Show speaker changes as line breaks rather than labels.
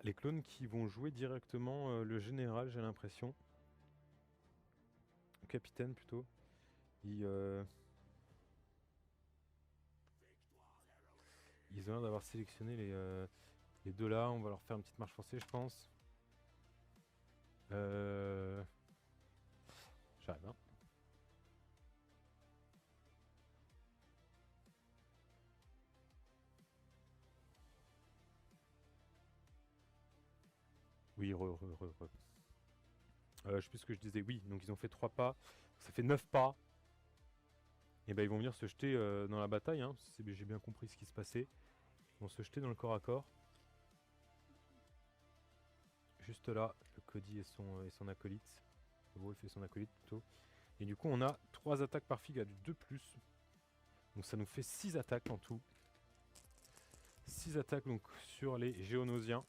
les clones qui vont jouer directement le général, j'ai l'impression. Le capitaine plutôt. Ils ont l'air d'avoir sélectionné les deux là. On va leur faire une petite marche forcée, je pense. J'arrive, hein. Oui, je sais plus ce que je disais. Oui, donc ils ont fait 3 pas. Ça fait 9 pas. Et ben ils vont venir se jeter dans la bataille. Hein. J'ai bien compris ce qui se passait. Ils vont se jeter dans le corps à corps. Juste là, le Cody et son acolyte. Le Wolf et son acolyte plutôt. Et du coup, on a 3 attaques par figue à du 2+. Donc ça nous fait 6 attaques en tout. 6 attaques donc sur les Géonosiens.